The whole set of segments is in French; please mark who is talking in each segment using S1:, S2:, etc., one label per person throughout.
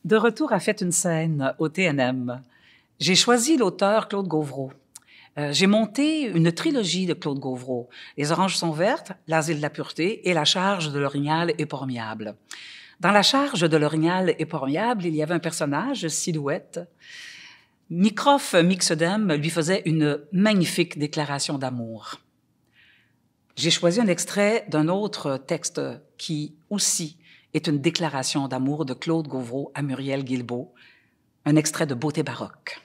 S1: De retour à Faites une scène au TNM, j'ai choisi l'auteur Claude Gauvreau. J'ai monté une trilogie de Claude Gauvreau. Les oranges sont vertes, L'asile de la pureté et La charge de l'orignal épormiable. Dans La charge de l'orignal épormiable, il y avait un personnage, Silhouette. Microf Mixodem lui faisait une magnifique déclaration d'amour. J'ai choisi un extrait d'un autre texte qui aussi est une déclaration d'amour de Claude Gauvreau à Muriel Guilbeault, un extrait de Beauté baroque.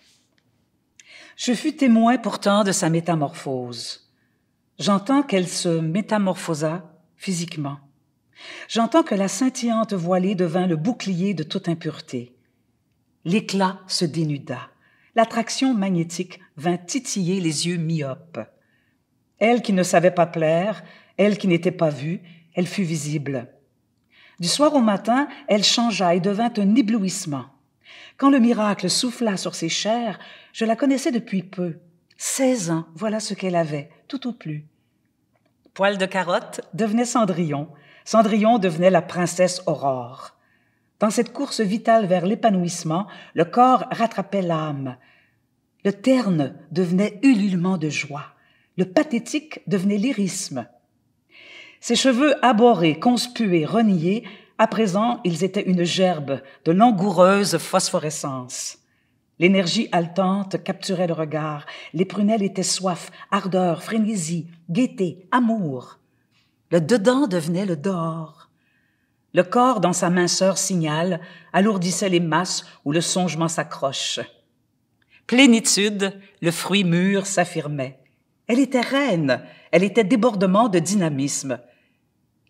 S1: Je fus témoin pourtant de sa métamorphose. J'entends qu'elle se métamorphosa physiquement. J'entends que la scintillante voilée devint le bouclier de toute impureté. L'éclat se dénuda. L'attraction magnétique vint titiller les yeux myopes. Elle qui ne savait pas plaire, elle qui n'était pas vue, elle fut visible. Du soir au matin, elle changea et devint un éblouissement. Quand le miracle souffla sur ses chairs, je la connaissais depuis peu. 16 ans, voilà ce qu'elle avait, tout au plus. Poil de carotte devenait Cendrillon. Cendrillon devenait la princesse Aurore. Dans cette course vitale vers l'épanouissement, le corps rattrapait l'âme. Le terne devenait ululement de joie. Le pathétique devenait lyrisme. Ses cheveux abordés, conspués, reniés, à présent, ils étaient une gerbe de langoureuse phosphorescence. L'énergie haletante capturait le regard. Les prunelles étaient soif, ardeur, frénésie, gaieté, amour. Le dedans devenait le dehors. Le corps, dans sa minceur signale, alourdissait les masses où le songement s'accroche. Plénitude, le fruit mûr s'affirmait. Elle était reine, elle était débordement de dynamisme.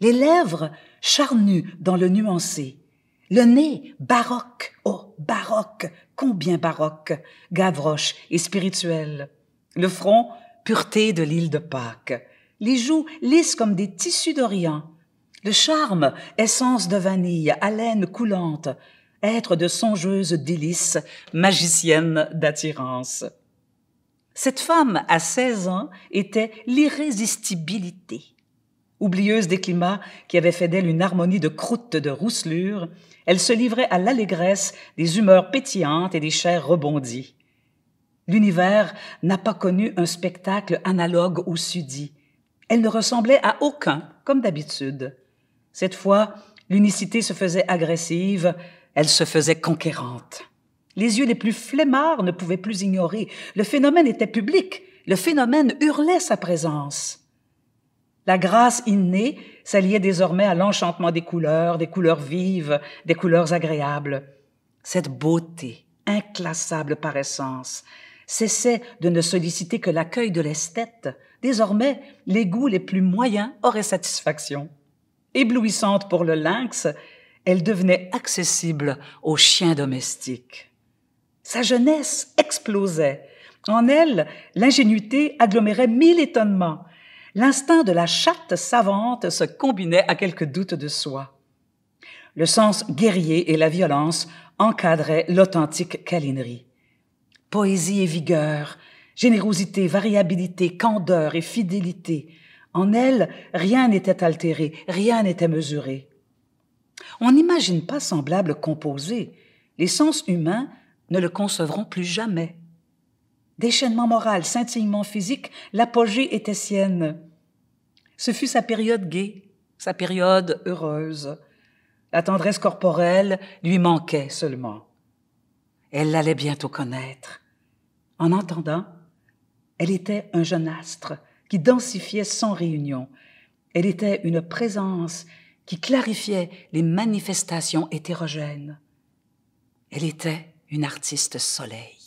S1: Les lèvres charnues dans le nuancé. Le nez baroque, oh baroque, combien baroque, Gavroche et spirituel. Le front, pureté de l'île de Pâques. Les joues lisses comme des tissus d'Orient. Le charme, essence de vanille, haleine coulante, être de songeuse délice, magicienne d'attirance. Cette femme, à 16 ans, était l'irrésistibilité. Oublieuse des climats qui avaient fait d'elle une harmonie de croûte de rousselure, elle se livrait à l'allégresse des humeurs pétillantes et des chairs rebondies. L'univers n'a pas connu un spectacle analogue au sudis. Elle ne ressemblait à aucun, comme d'habitude. Cette fois, l'unicité se faisait agressive, elle se faisait conquérante. Les yeux les plus flemmards ne pouvaient plus ignorer. Le phénomène était public. Le phénomène hurlait sa présence. La grâce innée s'alliait désormais à l'enchantement des couleurs vives, des couleurs agréables. Cette beauté, inclassable par essence, cessait de ne solliciter que l'accueil de l'esthète. Désormais, les goûts les plus moyens auraient satisfaction. Éblouissante pour le lynx, elle devenait accessible aux chiens domestiques. Sa jeunesse explosait. En elle, l'ingénuité agglomérait 1000 étonnements. L'instinct de la chatte savante se combinait à quelques doutes de soi. Le sens guerrier et la violence encadraient l'authentique câlinerie. Poésie et vigueur, générosité, variabilité, candeur et fidélité. En elle, rien n'était altéré, rien n'était mesuré. On n'imagine pas semblable composé. Les sens humains ne le concevront plus jamais. Déchaînement moral, scintillement physique, l'apogée était sienne. Ce fut sa période gaie, sa période heureuse. La tendresse corporelle lui manquait seulement. Elle l'allait bientôt connaître. En entendant, elle était un jeune astre qui densifiait sans réunion. Elle était une présence qui clarifiait les manifestations hétérogènes. Elle était une artiste soleil.